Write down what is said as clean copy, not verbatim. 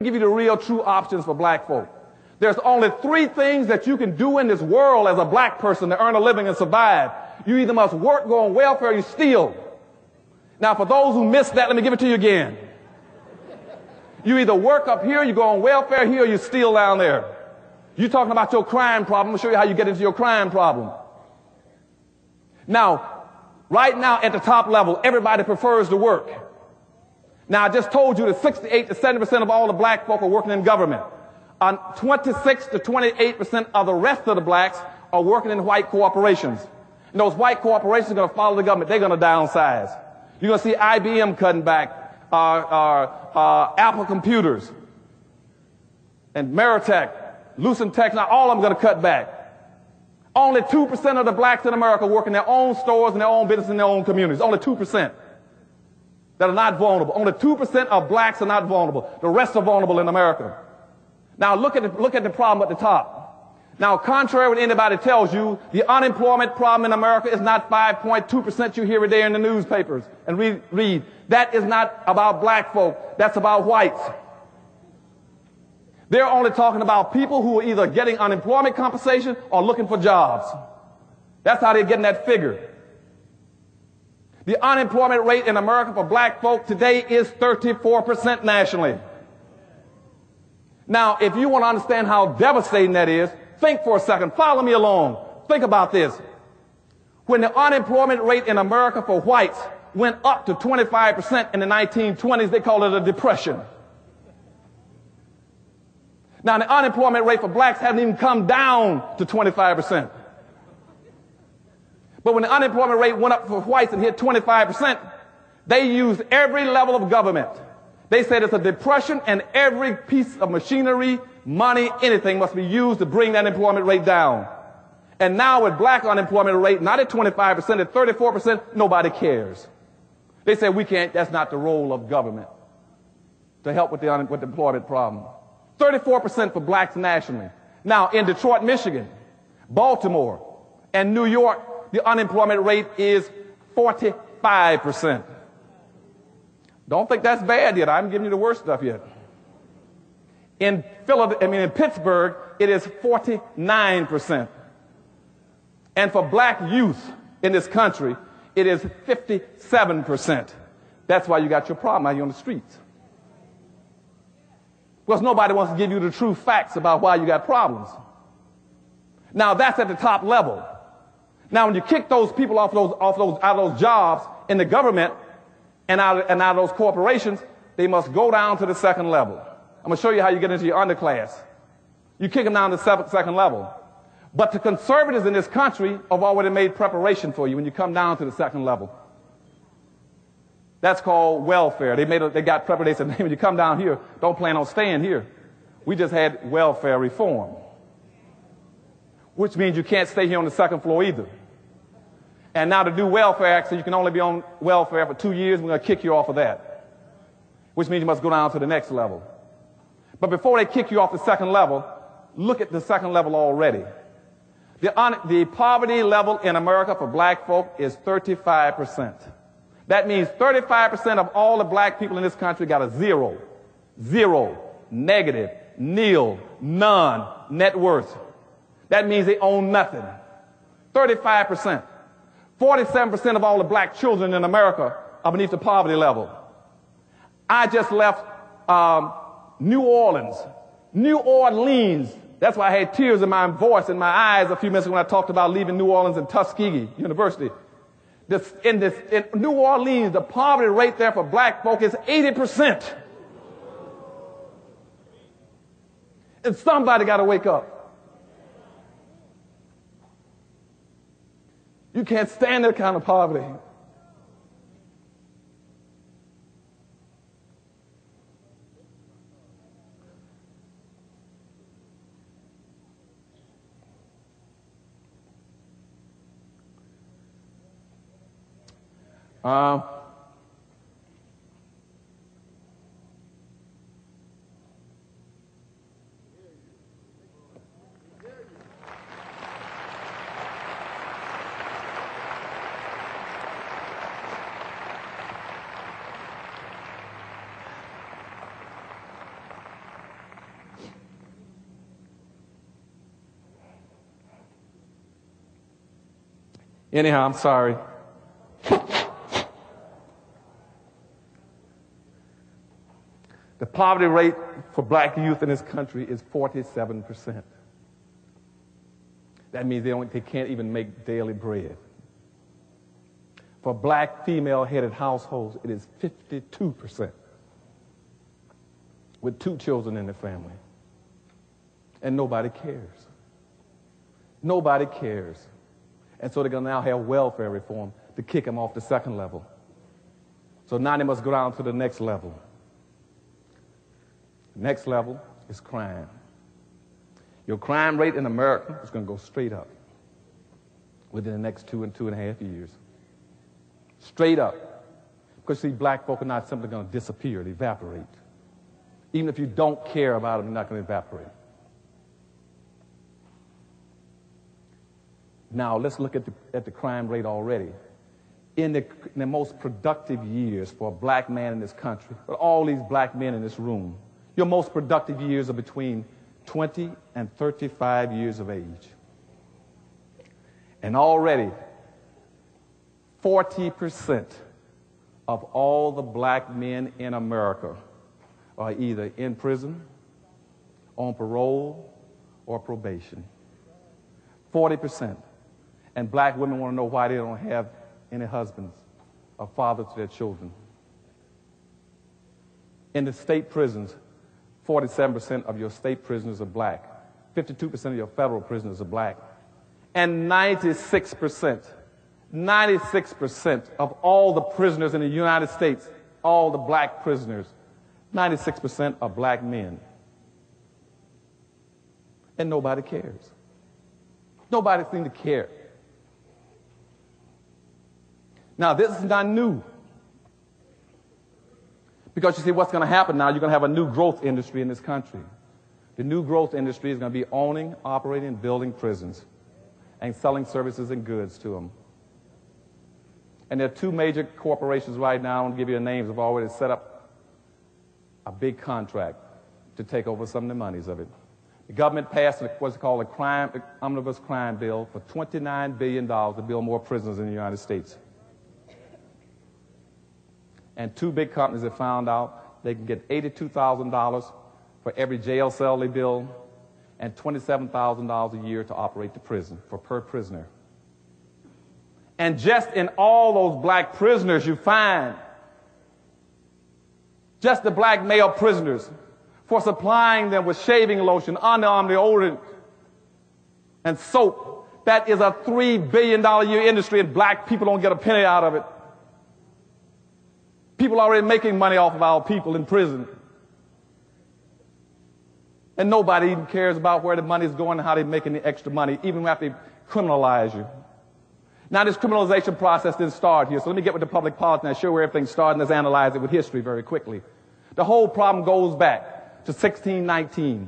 give you the real true options for black folk. There's only three things that you can do in this world as a black person to earn a living and survive. You either must work, go on welfare, or you steal. Now, for those who missed that, let me give it to you again. You either work up here, you go on welfare here, or you steal down there. You're talking about your crime problem. I'll show you how you get into your crime problem. Now, right now at the top level, everybody prefers to work. Now, I just told you that 68 to 70% of all the black folk are working in government. 26 to 28% of the rest of the blacks are working in white corporations. And those white corporations are going to follow the government. They're going to downsize. You're going to see IBM cutting back, Apple Computers, and Meritech, Lucent Tech, now all of them are going to cut back. Only 2% of the blacks in America work in their own stores and their own business in their own communities. Only 2% that are not vulnerable. Only 2% of blacks are not vulnerable. The rest are vulnerable in America. Now look at the problem at the top. Now, contrary to what anybody tells you, the unemployment problem in America is not 5.2% you hear every day in the newspapers and read. That is not about black folk. That's about whites. They're only talking about people who are either getting unemployment compensation or looking for jobs. That's how they're getting that figure. The unemployment rate in America for black folk today is 34% nationally. Now, if you want to understand how devastating that is, think for a second. Follow me along. Think about this. When the unemployment rate in America for whites went up to 25% in the 1920s, they called it a depression. Now, the unemployment rate for blacks hasn't even come down to 25%. But when the unemployment rate went up for whites and hit 25%, they used every level of government. They said it's a depression and every piece of machinery, money, anything must be used to bring that unemployment rate down. And now with black unemployment rate, not at 25%, at 34%, nobody cares. They say we can't, that's not the role of government to help with the employment problem. 34% for blacks nationally. Now in Detroit, Michigan, Baltimore, and New York, the unemployment rate is 45%. Don't think that's bad yet. I'm giving you the worst stuff yet. In Pittsburgh, it is 49%. And for black youth in this country, it is 57%. That's why you got your problem out here on the streets. Because nobody wants to give you the true facts about why you got problems. Now that's at the top level. Now when you kick those people out of those jobs in the government and out of those corporations, they must go down to the second level. I'm going to show you how you get into your underclass. You kick them down to the second level. But the conservatives in this country have already made preparation for you when you come down to the second level. That's called welfare. They got preparation. They said, when you come down here, don't plan on staying here. We just had welfare reform, which means you can't stay here on the second floor either. And now to do welfare action, you can only be on welfare for 2 years. We're going to kick you off of that, which means you must go down to the next level. But before they kick you off the second level, look at the second level already. The poverty level in America for black folk is 35%. That means 35% of all the black people in this country got a zero, negative, nil, none net worth. That means they own nothing. 35%. 47% of all the black children in America are beneath the poverty level. I just left New Orleans. New Orleans. That's why I had tears in my voice and my eyes a few minutes ago when I talked about leaving New Orleans and Tuskegee University. In New Orleans, the poverty rate there for black folk is 80%. And somebody got to wake up. You can't stand that kind of poverty. Anyhow, I'm sorry. The poverty rate for black youth in this country is 47%. That means they can't even make daily bread. For black female-headed households, it is 52%, with 2 children in the family. And nobody cares. Nobody cares. And so they're going to now have welfare reform to kick them off the second level. So now they must go down to the next level. Next level is crime. Your crime rate in America is going to go straight up within the next 2 and 2.5 years. Straight up. Because, see, black folk are not simply going to disappear, they evaporate. Even if you don't care about them, they're not going to evaporate. Now, let's look at the crime rate already. In the most productive years for a black man in this country, but all these black men in this room, your most productive years are between 20 and 35 years of age. And already, 40% of all the black men in America are either in prison, on parole, or probation. 40%. And black women want to know why they don't have any husbands or fathers to their children. In the state prisons, 47% of your state prisoners are black. 52% of your federal prisoners are black. And 96% of all the prisoners in the United States, all the black prisoners, 96% are black men. And nobody cares. Nobody seems to care. Now, this is not new. Because you see, what's going to happen now, you're going to have a new growth industry in this country. The new growth industry is going to be owning, operating, and building prisons and selling services and goods to them. And there are 2 major corporations right now, I won't give you the names, have already set up a big contract to take over some of the monies of it. The government passed what's called a omnibus crime bill for $29 billion to build more prisons in the United States. And 2 big companies have found out they can get $82,000 for every jail cell they build and $27,000 a year to operate the prison per prisoner. And just in all those black prisoners you find, just the black male prisoners, for supplying them with shaving lotion, underarm deodorant, and soap, that is a $3 billion a year industry, and black people don't get a penny out of it. People are already making money off of our people in prison. And nobody even cares about where the money is going and how they're making the extra money, even after they criminalize you. Now, this criminalization process didn't start here, so let me get with the public policy and show where everything started, and let's analyze it with history very quickly. The whole problem goes back to 1619.